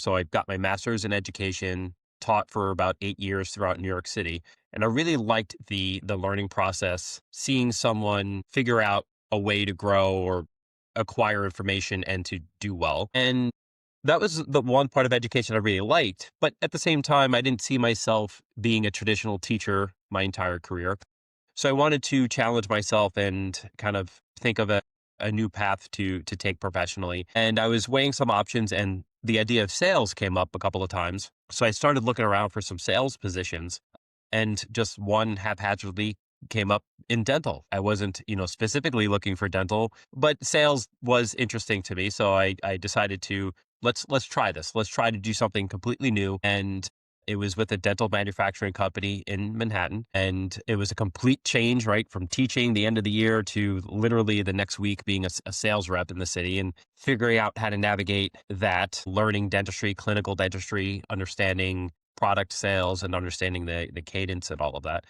So I got my master's in education, taught for about 8 years throughout New York City. And I really liked the learning process, seeing someone figure out a way to grow or acquire information and to do well. And that was the one part of education I really liked. But at the same time, I didn't see myself being a traditional teacher my entire career. So I wanted to challenge myself and kind of think of a new path to take professionally. And I was weighing some options and the idea of sales came up a couple of times. So I started looking around for some sales positions and just one haphazardly came up in dental. I wasn't, specifically looking for dental, but sales was interesting to me. So I decided to let's try this. Let's try to do something completely new. And it was with a dental manufacturing company in Manhattan. And it was a complete change, right? From teaching the end of the year to literally the next week being a sales rep in the city and figuring out how to navigate that, learning dentistry, clinical dentistry, understanding product sales and understanding the cadence and all of that.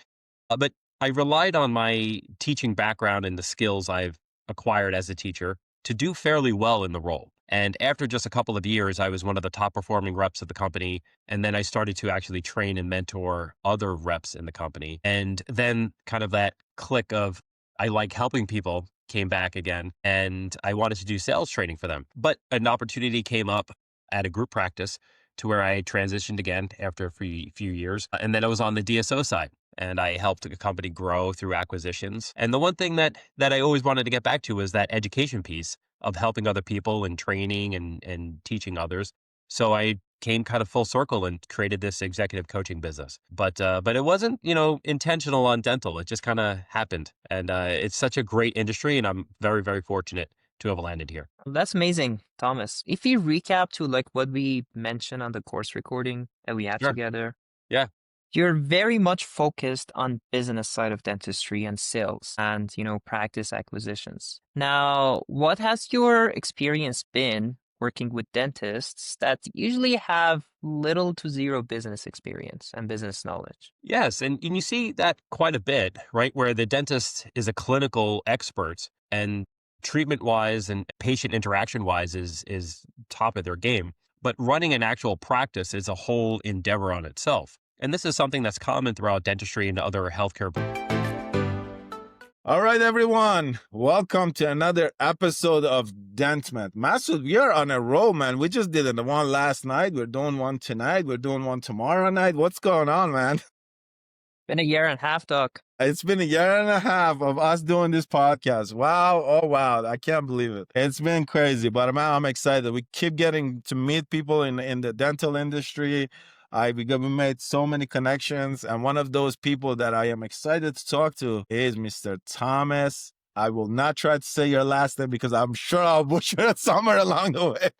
But I relied on my teaching background and the skills I've acquired as a teacher to do fairly well in the role. And after just a couple of years, I was one of the top performing reps of the company. And then I started to actually train and mentor other reps in the company. And then kind of that click of I like helping people came back again. And I wanted to do sales training for them. But an opportunity came up at a group practice to where I transitioned again after a few years. And then I was on the DSO side and I helped a company grow through acquisitions. And the one thing that I always wanted to get back to was that education piece of helping other people and training and teaching others. So I came kind of full circle and created this executive coaching business. But it wasn't, intentional on dental. It just kind of happened. And it's such a great industry and I'm very, very fortunate to have landed here. That's amazing, Thomas. If you recap to like what we mentioned on the course recording that we had Sure. together, Yeah. you're very much focused on business side of dentistry and sales and, practice acquisitions. Now, what has your experience been working with dentists that usually have little to zero business experience and business knowledge? Yes. And you see that quite a bit, right? Where the dentist is a clinical expert and treatment wise and patient interaction wise is top of their game. But running an actual practice is a whole endeavor on itself. And this is something that's common throughout dentistry and other healthcare. All right, everyone. Welcome to another episode of DentMed. Masood, we are on a roll, man. We just did one last night. We're doing one tonight. We're doing one tomorrow night. What's going on, man? Been a year and a half, Doc. It's been a year and a half of us doing this podcast. Wow. Oh, wow. I can't believe it. It's been crazy, but I'm excited. We keep getting to meet people in the dental industry. We made so many connections. And one of those people that I am excited to talk to is Mr. Thomas. I will not try to say your last name because I'm sure I'll butcher it somewhere along the way.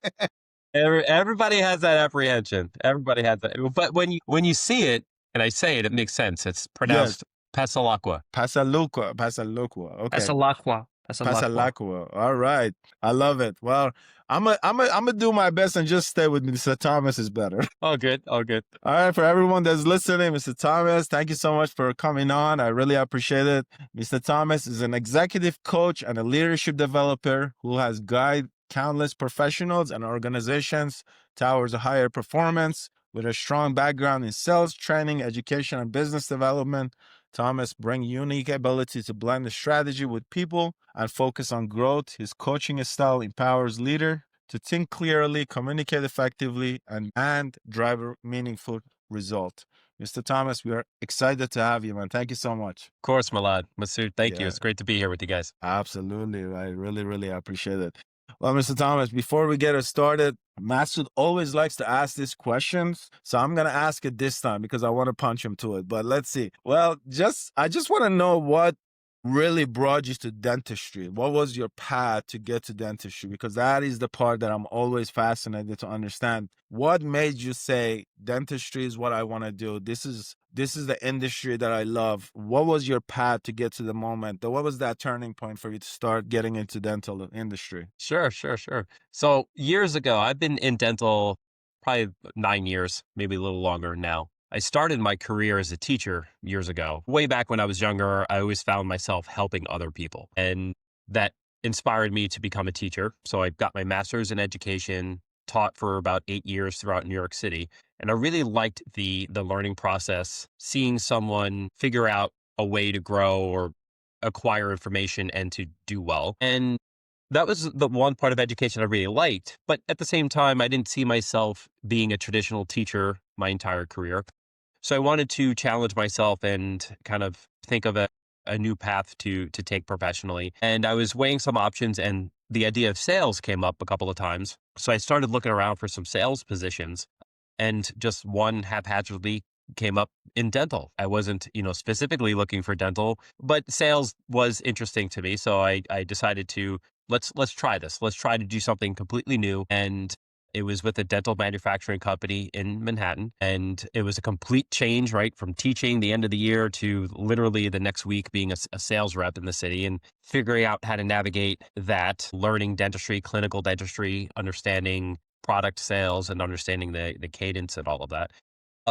Everybody has that apprehension. Everybody has that. But when you see it, and I say it, it makes sense. It's pronounced Passalacqua. Passalacqua. Okay. Passalacqua. Passalacqua. All right. I love it. Well, I'm gonna do my best and just stay with me. Mr. Thomas is better. All good. All good. All right. For everyone that's listening, Mr. Thomas, thank you so much for coming on. I really appreciate it. Mr. Thomas is an executive coach and a leadership developer who has guided countless professionals and organizations towards a higher performance. With a strong background in sales, training, education, and business development, Thomas brings unique ability to blend the strategy with people and focus on growth. His coaching style empowers leaders to think clearly, communicate effectively, and drive a meaningful result. Mr. Thomas, we are excited to have you, man. Thank you so much. Of course, Milad. Masood, thank you. It's great to be here with you guys. Absolutely. I really, really appreciate it. Well, Mr. Thomas, before we get it started, Masood always likes to ask these questions. So I'm going to ask it this time because I want to punch him to it. But let's see. Well, I just want to know what really brought you to dentistry. What was your path to get to dentistry? Because that is the part that I'm always fascinated to understand. What made you say dentistry is what I want to do? This is the industry that I love. What was your path to get to the moment? What was that turning point for you to start getting into dental industry? Sure. So years ago, I've been in dental probably 9 years, maybe a little longer now. I started my career as a teacher years ago. Way back when I was younger, I always found myself helping other people. And that inspired me to become a teacher. So I got my master's in education, taught for about 8 years throughout New York City. And I really liked the learning process, seeing someone figure out a way to grow or acquire information and to do well. And that was the one part of education I really liked. But at the same time, I didn't see myself being a traditional teacher my entire career. So I wanted to challenge myself and kind of think of a new path to take professionally. And I was weighing some options, and the idea of sales came up a couple of times. So I started looking around for some sales positions, and just one haphazardly came up in dental. I wasn't, specifically looking for dental, but sales was interesting to me. So I decided to let's try this. Let's try to do something completely new. And it was with a dental manufacturing company in Manhattan. And it was a complete change, right? From teaching the end of the year to literally the next week being a sales rep in the city and figuring out how to navigate that, learning dentistry, clinical dentistry, understanding product sales and understanding the cadence and all of that.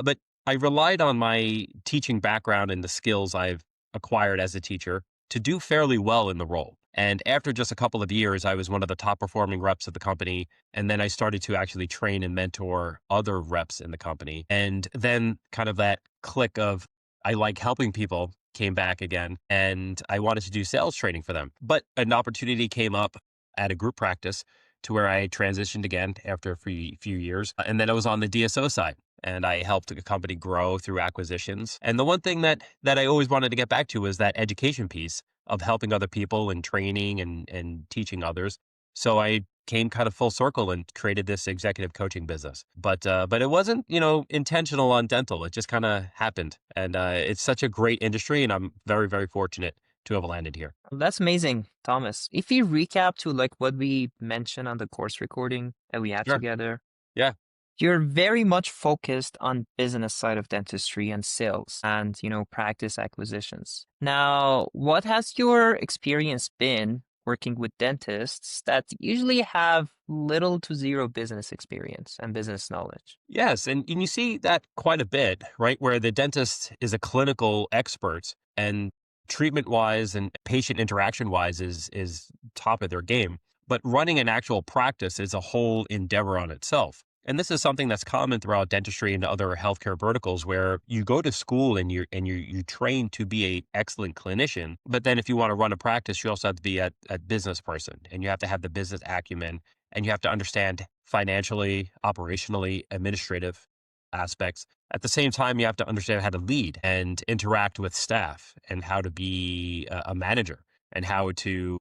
But I relied on my teaching background and the skills I've acquired as a teacher to do fairly well in the role. And after just a couple of years, I was one of the top performing reps of the company. And then I started to actually train and mentor other reps in the company. And then kind of that click of I like helping people came back again. And I wanted to do sales training for them. But an opportunity came up at a group practice to where I transitioned again after a few years. And then I was on the DSO side. And I helped the company grow through acquisitions. And the one thing that I always wanted to get back to was that education piece of helping other people and training and teaching others. So I came kind of full circle and created this executive coaching business. But it wasn't, intentional on dental. It just kind of happened. And it's such a great industry, and I'm very, very fortunate to have landed here. That's amazing, Thomas. If you recap to like what we mentioned on the course recording that we had Sure. together, Yeah. you're very much focused on business side of dentistry and sales and, practice acquisitions. Now, what has your experience been working with dentists that usually have little to zero business experience and business knowledge? Yes, and you see that quite a bit, right? Where the dentist is a clinical expert and treatment wise and patient interaction wise is top of their game. But running an actual practice is a whole endeavor on itself. And this is something that's common throughout dentistry and other healthcare verticals where you go to school and you train to be an excellent clinician. But then if you want to run a practice, you also have to be a business person, and you have to have the business acumen, and you have to understand financially, operationally, administrative aspects. At the same time, you have to understand how to lead and interact with staff and how to be a manager and how to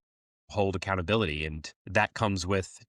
hold accountability. And that comes with,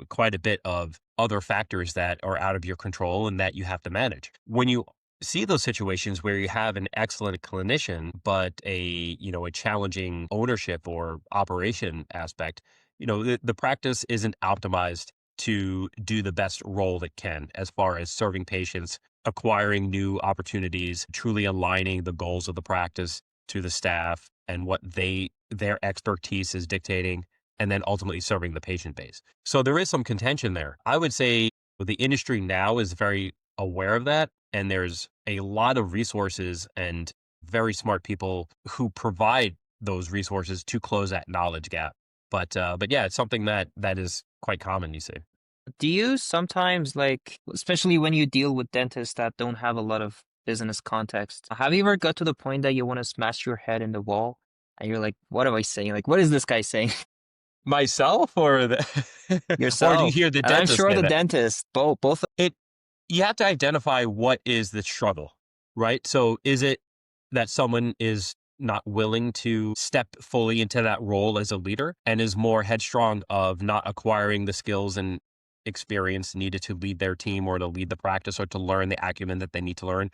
quite a bit of other factors that are out of your control and that you have to manage. When you see those situations where you have an excellent clinician, but a challenging ownership or operation aspect, the practice isn't optimized to do the best role it can as far as serving patients, acquiring new opportunities, truly aligning the goals of the practice to the staff and what their expertise is dictating, and then ultimately serving the patient base. So there is some contention there. I would say the industry now is very aware of that, and there's a lot of resources and very smart people who provide those resources to close that knowledge gap. But yeah, it's something that is quite common, you see. Do you sometimes especially when you deal with dentists that don't have a lot of business context, have you ever got to the point that you want to smash your head in the wall and you're like, what am I saying? Like, what is this guy saying? Myself or or do you Yourself. hear the And I'm dentist sure say the that? dentist, both. You have to identify what is the struggle, right? So is it that someone is not willing to step fully into that role as a leader and is more headstrong of not acquiring the skills and experience needed to lead their team or to lead the practice or to learn the acumen that they need to learn?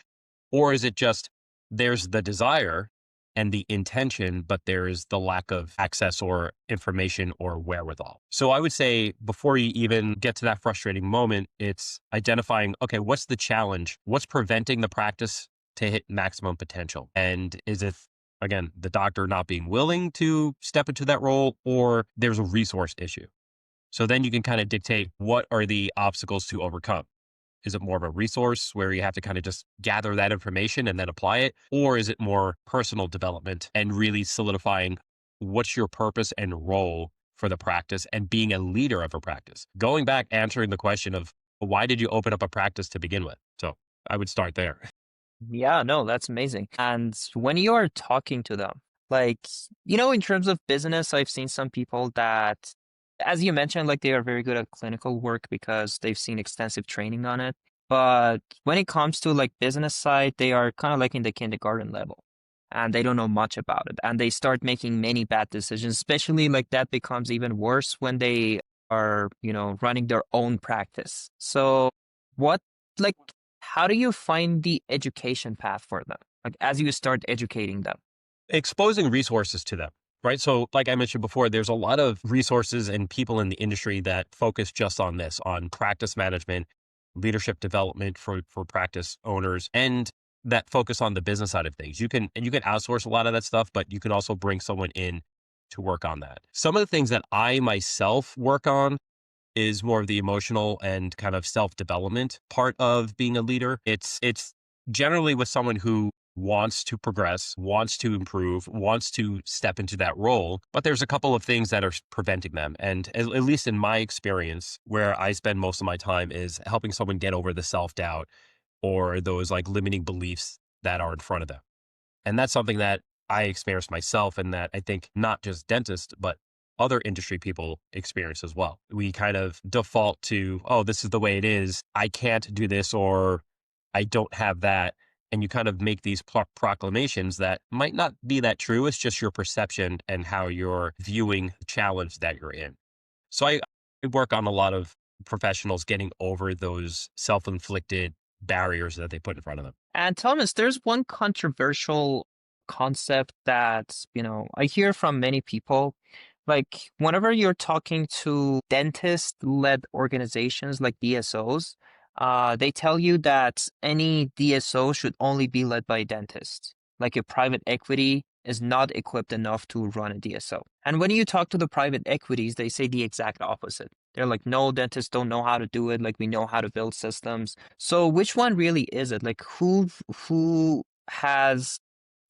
Or is it just there's the desire and the intention, but there's the lack of access or information or wherewithal? So I would say before you even get to that frustrating moment, it's identifying, okay, what's the challenge? What's preventing the practice to hit maximum potential? And is it, again, the doctor not being willing to step into that role, or there's a resource issue? So then you can kind of dictate what are the obstacles to overcome. Is it more of a resource where you have to kind of just gather that information and then apply it? Or is it more personal development and really solidifying what's your purpose and role for the practice and being a leader of a practice. Going back, answering the question of why did you open up a practice to begin with? So I would start there. Yeah, no, that's amazing. And when you are talking to them, like, in terms of business, I've seen some people that, as you mentioned, like they are very good at clinical work because they've seen extensive training on it. But when it comes to like business side, they are kind of like in the kindergarten level and they don't know much about it. And they start making many bad decisions, especially like that becomes even worse when they are, running their own practice. So what, like, how do you find the education path for them? Like as you start educating them? Exposing resources to them, right? So, like I mentioned before, there's a lot of resources and people in the industry that focus just on this, on practice management, leadership development for practice owners, and that focus on the business side of things. You can outsource a lot of that stuff, but you can also bring someone in to work on that. Some of the things that I myself work on is more of the emotional and kind of self-development part of being a leader. It's generally with someone who wants to progress, wants to improve, wants to step into that role, but there's a couple of things that are preventing them. And at least in my experience, where I spend most of my time is helping someone get over the self-doubt or those like limiting beliefs that are in front of them. And that's something that I experienced myself and that I think not just dentists, but other industry people experience as well. We kind of default to, oh, this is the way it is. I can't do this or I don't have that. And you kind of make these proclamations that might not be that true. It's just your perception and how you're viewing the challenge that you're in. So I work on a lot of professionals getting over those self-inflicted barriers that they put in front of them. And Thomas, there's one controversial concept that, I hear from many people. Like whenever you're talking to dentist-led organizations like DSOs, they tell you that any DSO should only be led by a dentist. Like a private equity is not equipped enough to run a DSO. And when you talk to the private equities, they say the exact opposite. They're like, no, dentists don't know how to do it. Like we know how to build systems. So which one really is it? Like who has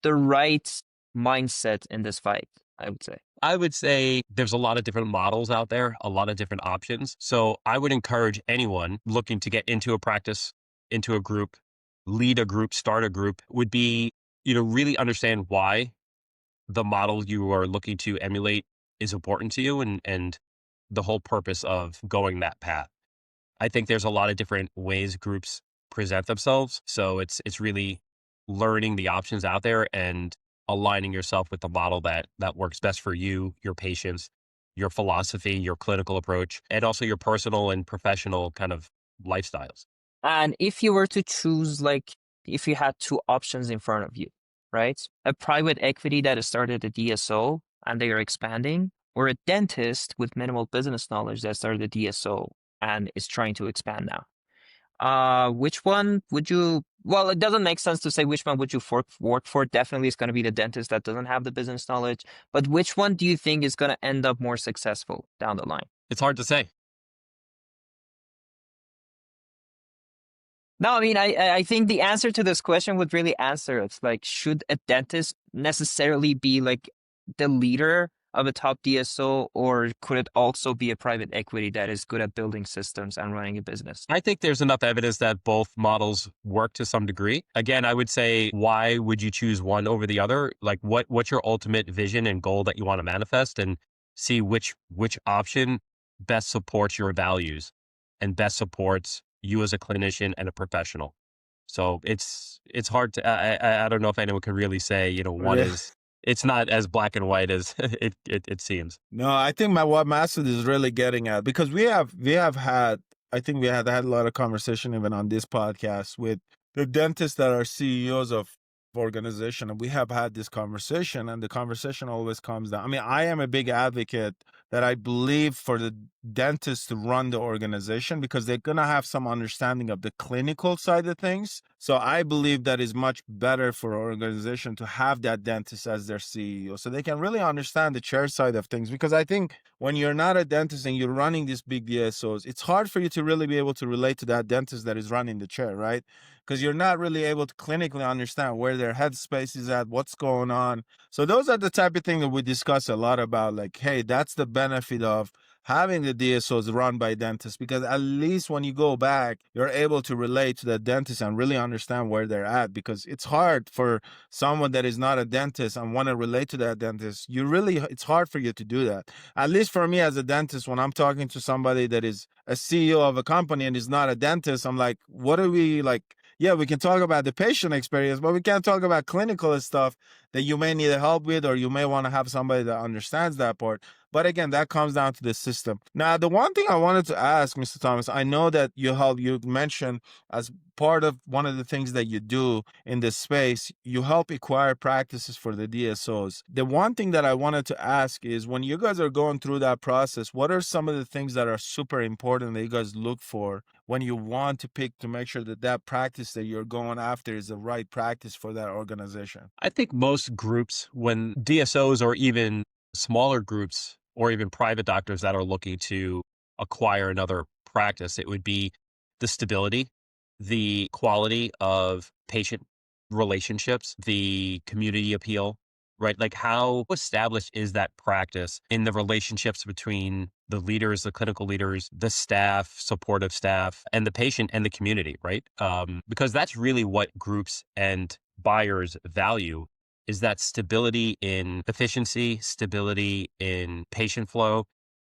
the right mindset in this fight, I would say? I would say there's a lot of different models out there, a lot of different options. So I would encourage anyone looking to get into a practice, into a group, lead a group, start a group, would be, really understand why the model you are looking to emulate is important to you and the whole purpose of going that path. I think there's a lot of different ways groups present themselves. So it's really learning the options out there and aligning yourself with the model that works best for you, your patients, your philosophy, your clinical approach, and also your personal and professional kind of lifestyles. And if you were to choose, like, if you had two options in front of you, right? A private equity that has started a DSO and they are expanding, or a dentist with minimal business knowledge that started a DSO and is trying to expand now. Which one would you, well, it doesn't make sense to say which one would you work for. Definitely it's going to be the dentist that doesn't have the business knowledge. But which one do you think is going to end up more successful down the line? It's hard to say. No, I mean, I think the answer to this question would really answer it. Like, should a dentist necessarily be like the leader of a top DSO, or could it also be a private equity that is good at building systems and running a business? I think there's enough evidence that both models work to some degree. Again, I would say, why would you choose one over the other? Like what's your ultimate vision and goal that you want to manifest, and see which option best supports your values and best supports you as a clinician and a professional. So it's hard to, I don't know if anyone can really say, one Yeah. is, it's not as black and white as it seems. No, I think what Masood is really getting at, because we have had, I think we had a lot of conversation even on this podcast with the dentists that are CEOs of organization, and we have had this conversation, and the conversation always comes down. I mean, I am a big advocate that I believe for the dentists to run the organization because they're going to have some understanding of the clinical side of things. So I believe that is much better for an organization to have that dentist as their CEO so they can really understand the chair side of things. Because I think when you're not a dentist and you're running these big DSOs, it's hard for you to really be able to relate to that dentist that is running the chair, right? Because you're not really able to clinically understand where their headspace is at, what's going on. So those are the type of thing that we discuss a lot about, like, hey, that's the benefit of having the DSOs run by dentists, because at least when you go back, you're able to relate to the dentist and really understand where they're at, because it's hard for someone that is not a dentist and want to relate to that dentist. It's hard for you to do that. At least for me as a dentist, when I'm talking to somebody that is a CEO of a company and is not a dentist, I'm like, what are we like? Yeah, we can talk about the patient experience, but we can't talk about clinical stuff that you may need help with, or you may want to have somebody that understands that part. But again, that comes down to the system. Now, the one thing I wanted to ask, Mr. Thomas, I know that you mentioned as part of one of the things that you do in this space, you help acquire practices for the DSOs. The one thing that I wanted to ask is, when you guys are going through that process, what are some of the things that are super important that you guys look for when you want to pick to make sure that that practice that you're going after is the right practice for that organization? I think most groups, when DSOs or even smaller groups or even private doctors that are looking to acquire another practice, it would be the stability, the quality of patient relationships, the community appeal, right? Like, how established is that practice in the relationships between the leaders, the clinical leaders, the staff, supportive staff, and the patient and the community, right? Because that's really what groups and buyers value, is that stability in efficiency, stability in patient flow,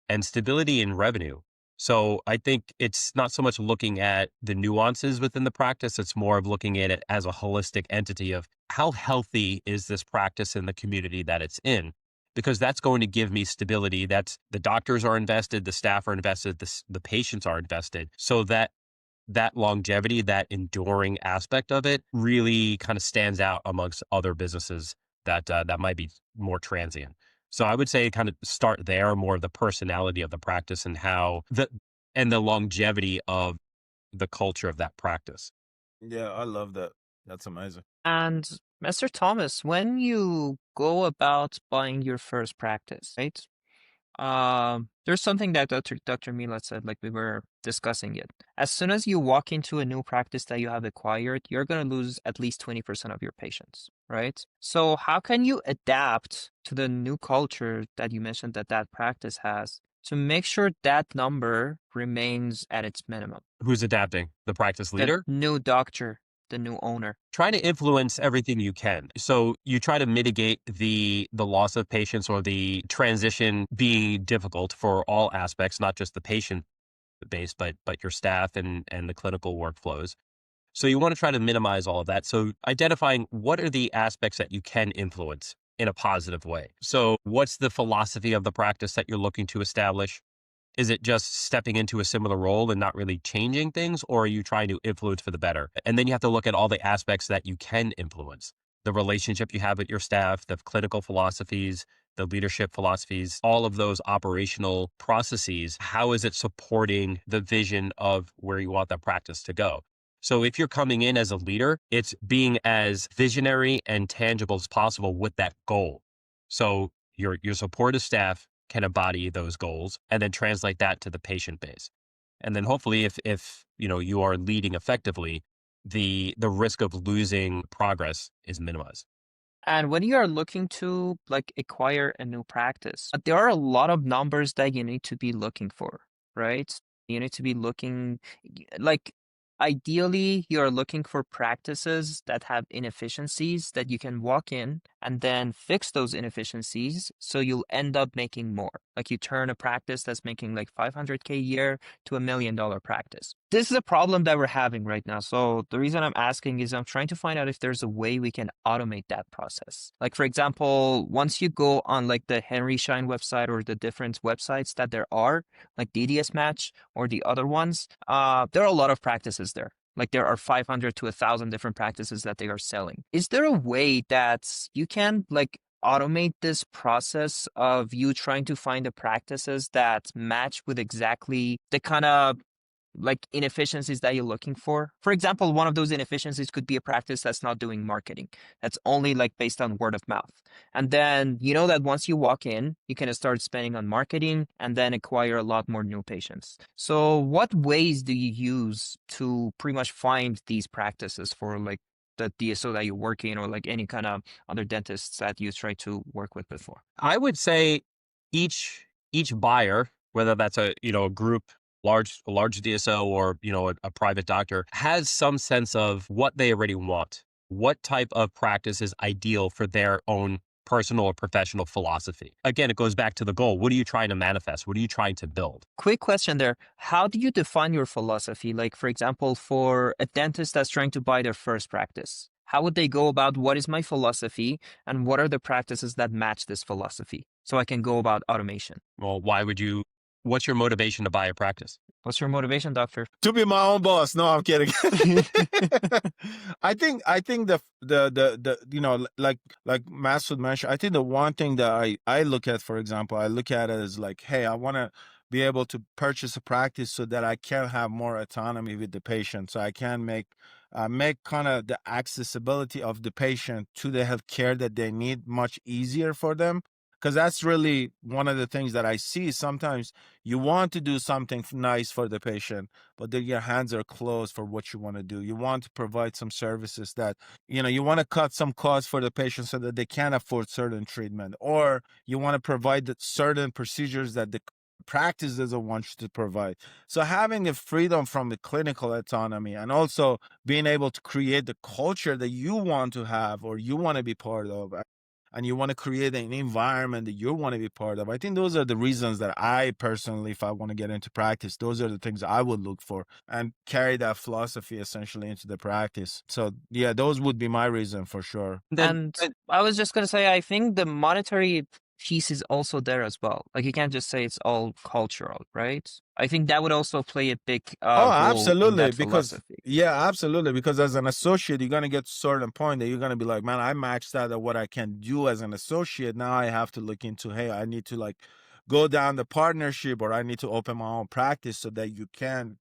and stability in revenue. So I think it's not so much looking at the nuances within the practice, it's more of looking at it as a holistic entity of how healthy is this practice in the community that it's in, because that's going to give me stability. That's the doctors are invested, the staff are invested, the patients are invested. So that longevity, that enduring aspect of it really kind of stands out amongst other businesses that might be more transient. So I would say kind of start there, more of the personality of the practice and the longevity of the culture of that practice. Yeah, I love that. That's amazing. And Mr. Thomas, when you go about buying your first practice, right? There's something that Dr. Milad said, like we were discussing it. As soon as you walk into a new practice that you have acquired, you're going to lose at least 20% of your patients, right? So how can you adapt to the new culture that you mentioned that that practice has to make sure that number remains at its minimum? Who's adapting? The practice The leader? new doctor, the new owner. Try to influence everything you can. So you try to mitigate the loss of patients or the transition being difficult for all aspects, not just the patient base, but your staff and the clinical workflows. So you want to try to minimize all of that. So identifying what are the aspects that you can influence in a positive way. So what's the philosophy of the practice that you're looking to establish? Is it just stepping into a similar role and not really changing things, or are you trying to influence for the better? And then you have to look at all the aspects that you can influence. The relationship you have with your staff, the clinical philosophies, the leadership philosophies, all of those operational processes. How is it supporting the vision of where you want that practice to go? So if you're coming in as a leader, it's being as visionary and tangible as possible with that goal. So your supportive staff can embody those goals and then translate that to the patient base. And then hopefully if you are leading effectively, the risk of losing progress is minimized. And when you are looking to like acquire a new practice, there are a lot of numbers that you need to be looking for, right? You need to be looking like ideally you're looking for practices that have inefficiencies that you can walk in and then fix those inefficiencies so you'll end up making more. Like you turn a practice that's making like 500K a year to $1 million practice. This is a problem that we're having right now. So the reason I'm asking is I'm trying to find out if there's a way we can automate that process. Like for example, once you go on like the Henry Schein website or the different websites that there are, like DDS Match or the other ones, there are a lot of practices there. Like there are 500 to 1,000 different practices that they are selling. Is there a way that you can like automate this process of you trying to find the practices that match with exactly the kind of like inefficiencies that you're looking for? For example, one of those inefficiencies could be a practice that's not doing marketing, that's only like based on word of mouth. And then you know that once you walk in, you can start spending on marketing and then acquire a lot more new patients. So what ways do you use to pretty much find these practices for like the DSO that you work in, or like any kind of other dentists that you try to work with before? I would say each buyer, whether that's a group, a large DSO, or a private doctor, has some sense of what they already want. What type of practice is ideal for their own personal or professional philosophy? Again, it goes back to the goal. What are you trying to manifest? What are you trying to build? Quick question there. How do you define your philosophy? Like, for example, for a dentist that's trying to buy their first practice, how would they go about what is my philosophy and what are the practices that match this philosophy so I can go about automation? Well, what's your motivation to buy a practice? What's your motivation, doctor? To be my own boss. No, I'm kidding. I think like Masood mentioned, I think the one thing that I look at, for example, I look at it as like, hey, I want to be able to purchase a practice so that I can have more autonomy with the patient, so I can make kind of the accessibility of the patient to the health care that they need much easier for them. Because that's really one of the things that I see. Sometimes you want to do something nice for the patient, but then your hands are closed for what you want to do. You want to provide some services that, you want to cut some costs for the patient so that they can afford certain treatment, or you want to provide certain procedures that the practice doesn't want you to provide. So having the freedom from the clinical autonomy, and also being able to create the culture that you want to have or you want to be part of, and you want to create an environment that you want to be part of. I think those are the reasons that I personally, if I want to get into practice, those are the things I would look for and carry that philosophy essentially into the practice. So yeah, those would be my reason for sure. And I was just going to say, I think the monetary piece is also there as well. Like, you can't just say it's all cultural, right? I think that would also play a big Oh, role in absolutely. that Because philosophy. yeah, absolutely. Because as an associate, you're gonna get to a certain point that you're gonna be like, man, I maxed out at what I can do as an associate. Now I have to look into, hey, I need to like go down the partnership, or I need to open my own practice so that you can,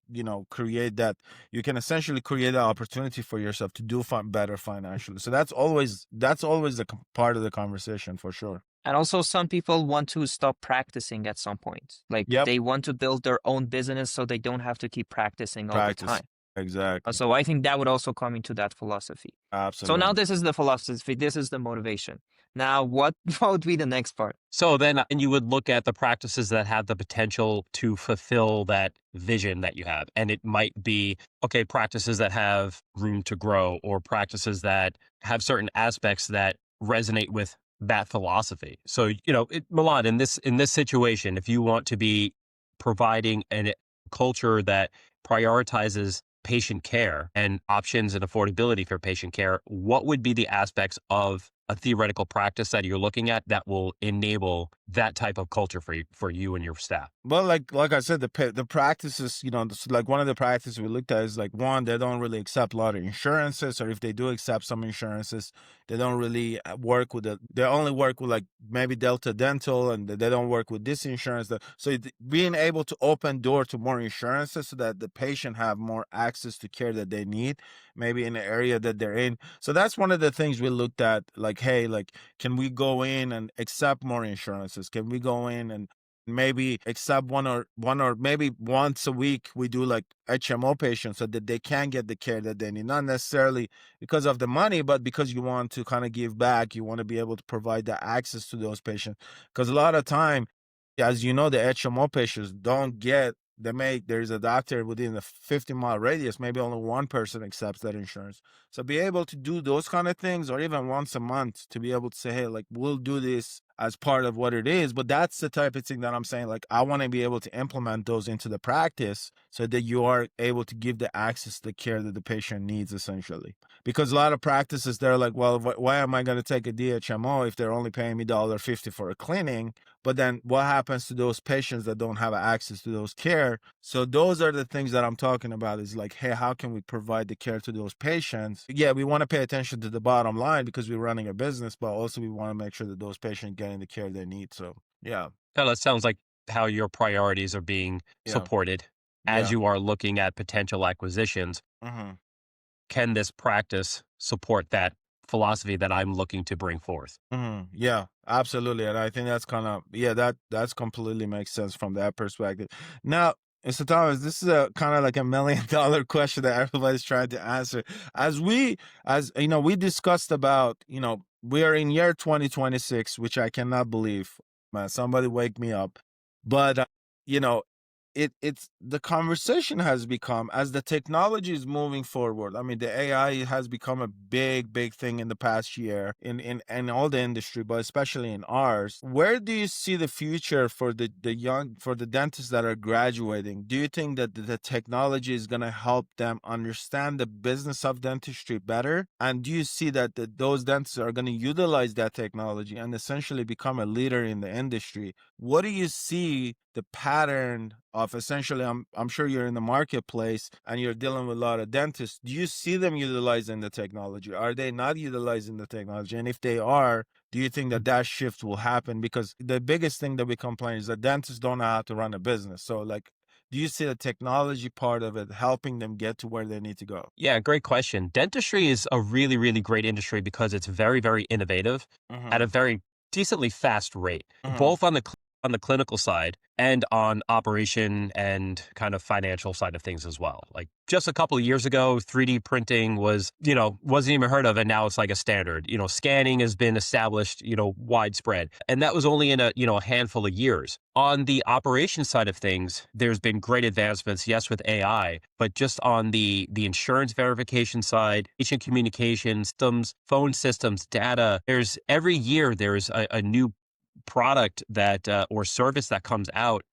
create that. You can essentially create an opportunity for yourself to do better financially. So that's always the part of the conversation for sure. And also, some people want to stop practicing at some point. Like, Yep, they want to build their own business so they don't have to keep practicing all the practice. time. Exactly. So I think that would also come into that philosophy. So now Absolutely. this is the philosophy, this is the motivation. Now, what would be the next part? So then, and you would look at the practices that have the potential to fulfill that vision that you have. And it might be, okay, practices that have room to grow, or practices that have certain aspects that resonate with that philosophy. So, Milad, in this situation, if you want to be providing a culture that prioritizes patient care and options and affordability for patient care, what would be the aspects of a theoretical practice that you're looking at that will enable that type of culture for you and your staff? Well, like I said, the practices, like one of the practices we looked at is like, one, they don't really accept a lot of insurances, or if they do accept some insurances, they don't really work with they only work with like maybe Delta Dental, and they don't work with this insurance. So being able to open door to more insurances so that the patient have more access to care that they need, maybe in the area that they're in. So that's one of the things we looked at. Like, hey, like, can we go in and accept more insurances? Can we go in and maybe accept one or maybe once a week we do like HMO patients so that they can get the care that they need, not necessarily because of the money, but because you want to kind of give back. You want to be able to provide the access to those patients, because a lot of time, as you know, the HMO patients don't get there's a doctor within a 50-mile radius, maybe only one person accepts that insurance. So be able to do those kind of things, or even once a month, to be able to say, hey, like, we'll do this as part of what it is. But that's the type of thing that I'm saying, like, I want to be able to implement those into the practice so that you are able to give the access to the care that the patient needs, essentially. Because a lot of practices, they're like, well, why am I going to take a DHMO if they're only paying me $1.50 for a cleaning? But then what happens to those patients that don't have access to those care? So those are the things that I'm talking about, is like, hey, how can we provide the care to those patients? Yeah, we want to pay attention to the bottom line because we're running a business, but also we want to make sure that those patients getting the care they need. So yeah, Now, that sounds like how your priorities are being yeah, supported as yeah. you are looking at potential acquisitions. Hmm. Can this practice support that philosophy that I'm looking to bring forth? Yeah, absolutely. And I think that's kind of, yeah, that's completely makes sense from that perspective. Now, Mr. Thomas, this is a kind of like $1 million question that everybody's trying to answer. As you know, we discussed about, we are in year 2026, which I cannot believe, man. Somebody wake me up. But you know, it's the conversation has become, as the technology is moving forward. I mean, the AI has become a big thing in the past year in all the industry, but especially in ours. Where do you see the future for the dentists that are graduating? Do you think that the technology is going to help them understand the business of dentistry better? And do you see that those dentists are going to utilize that technology and essentially become a leader in the industry? What do you see the pattern of? Essentially, I'm sure you're in the marketplace and you're dealing with a lot of dentists. Do you see them utilizing the technology? Are they not utilizing the technology? And if they are, do you think that that shift will happen? Because the biggest thing that we complain is that dentists don't know how to run a business. So like, do you see the technology part of it helping them get to where they need to go? Yeah, great question. Dentistry is a really great industry because it's very innovative at a Mm-hmm. very decently fast rate, Mm-hmm. both on the clinical side and on operation and kind of financial side of things as well. Like just a couple of years ago, 3D printing wasn't even heard of, and now it's like a standard. Scanning has been established, widespread, and that was only in a handful of years. On the operation side of things, there's been great advancements, yes, with AI, but just on the insurance verification side, patient communication systems, phone systems, data. Every year there's a new product that or service that comes out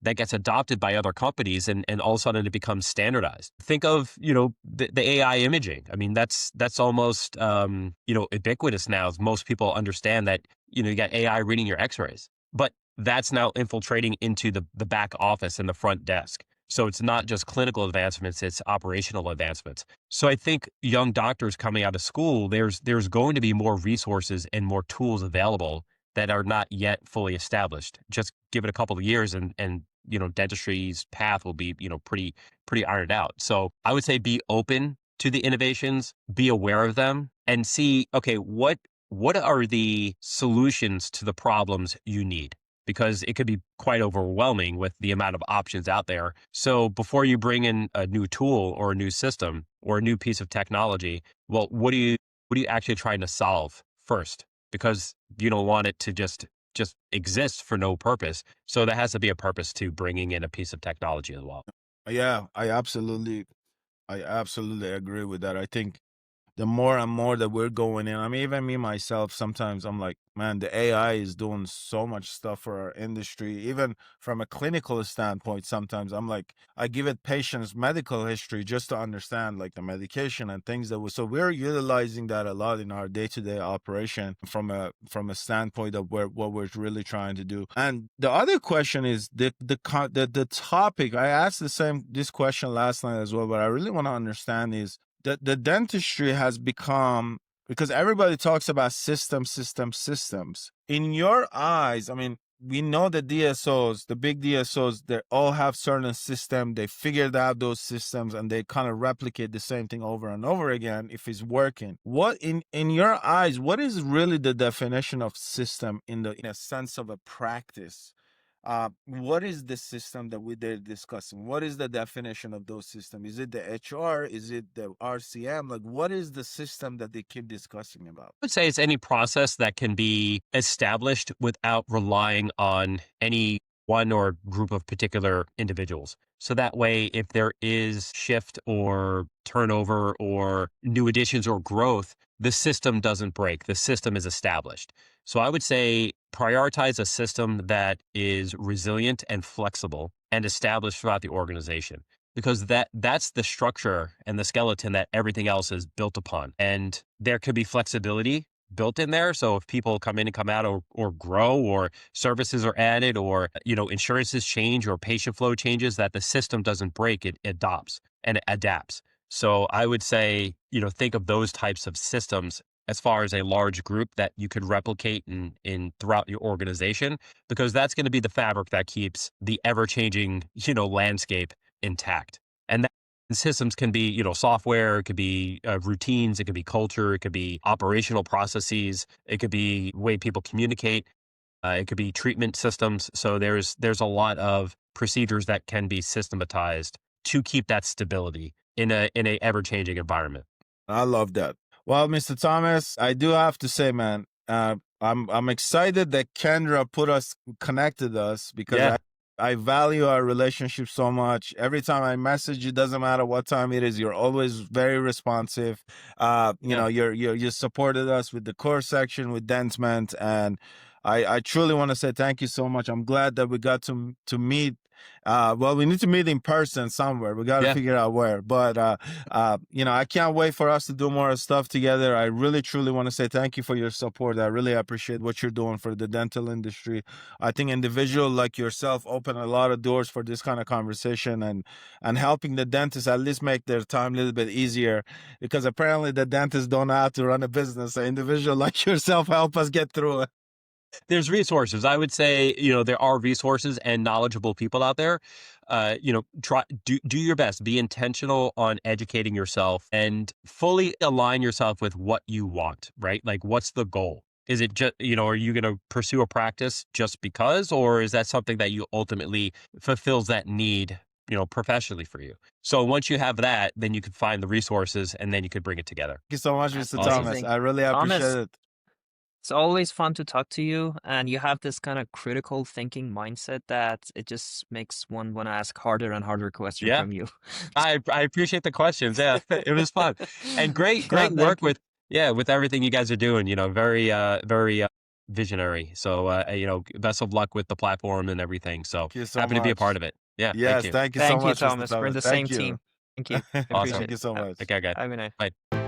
that gets adopted by other companies, and all of a sudden it becomes standardized. Think of, the AI imaging. I mean, that's almost, ubiquitous now. Most people understand that, you got AI reading your x-rays, but that's now infiltrating into the back office and the front desk. So it's not just clinical advancements, it's operational advancements. So I think young doctors coming out of school, there's going to be more resources and more tools available that are not yet fully established. Just give it a couple of years, and dentistry's path will be, pretty ironed out. So I would say be open to the innovations, be aware of them, and see, okay, what are the solutions to the problems you need? Because it could be quite overwhelming with the amount of options out there. So before you bring in a new tool or a new system or a new piece of technology, well, what are you actually trying to solve first? Because you don't want it to just exist for no purpose. So there has to be a purpose to bringing in a piece of technology as well. Yeah, I absolutely agree with that. I think the more and more that we're going in, I mean, even me myself, sometimes I'm like, man, the AI is doing so much stuff for our industry. Even from a clinical standpoint, sometimes I'm like, I give it patients' medical history just to understand like the medication and things that we. So we're utilizing that a lot in our day-to-day operation from a standpoint of what we're really trying to do. And the other question is the topic. I asked this question last night as well, but I really want to understand is the dentistry has become, because everybody talks about systems. In your eyes, I mean, we know the DSOs, the big DSOs, they all have certain system. They figured out those systems and they kind of replicate the same thing over and over again if it's working. What in your eyes, what is really the definition of system in a sense of a practice? What is the system that they're discussing? What is the definition of those systems? Is it the HR? Is it the RCM? Like, what is the system that they keep discussing about? I would say it's any process that can be established without relying on any one or group of particular individuals. So that way, if there is shift or turnover or new additions or growth, the system doesn't break. The system is established. So I would say prioritize a system that is resilient and flexible and established throughout the organization, because that's the structure and the skeleton that everything else is built upon. And there could be flexibility, built in there. So if people come in and come out or grow or services are added or, insurances change or patient flow changes, that the system doesn't break, it adopts and it adapts. So I would say, think of those types of systems as far as a large group that you could replicate in throughout your organization, because that's going to be the fabric that keeps the ever changing, landscape intact. And that systems can be, software, it could be routines, it could be culture, it could be operational processes, it could be way people communicate, it could be treatment systems. So there's a lot of procedures that can be systematized to keep that stability in a ever changing environment. I love that. Well, Mr. Thomas, I do have to say, man, I'm excited that Kendra connected us, because Yeah. I value our relationship so much. Every time I message you, doesn't matter what time it is, you're always very responsive. You supported us with the core section with Dentment, and I truly want to say thank you so much. I'm glad that we got to meet. Well, we need to meet in person somewhere. We got to figure out where. But I can't wait for us to do more stuff together. I really, truly want to say thank you for your support. I really appreciate what you're doing for the dental industry. I think individuals like yourself open a lot of doors for this kind of conversation and helping the dentists at least make their time a little bit easier, because apparently the dentists don't know how to run a business. An individual like yourself help us get through it. There's resources. I would say, there are resources and knowledgeable people out there. Do your best, be intentional on educating yourself and fully align yourself with what you want, right? Like, what's the goal? Is it just, are you going to pursue a practice just because, or is that something that you ultimately fulfills that need, professionally for you? So once you have that, then you can find the resources and then you could bring it together. Thank you so much, That's Mr. Thomas. amazing. I really appreciate Thomas, it. it's always fun to talk to you, and you have this kind of critical thinking mindset that it just makes one want to ask harder and harder questions Yeah. from you. I appreciate the questions. Yeah, it was fun and great Yeah, work thank you. with everything you guys are doing. Very visionary. So best of luck with the platform and everything. So Thank you so happy to be a part much. of it. Yeah, thank Yes, you. thank you so Thank you, much, Mr. Thomas. We're in Thomas. the same Thank you. team. Thank you. I Awesome. appreciate Thank you it. so much. Okay, guys. Have a good night. Bye.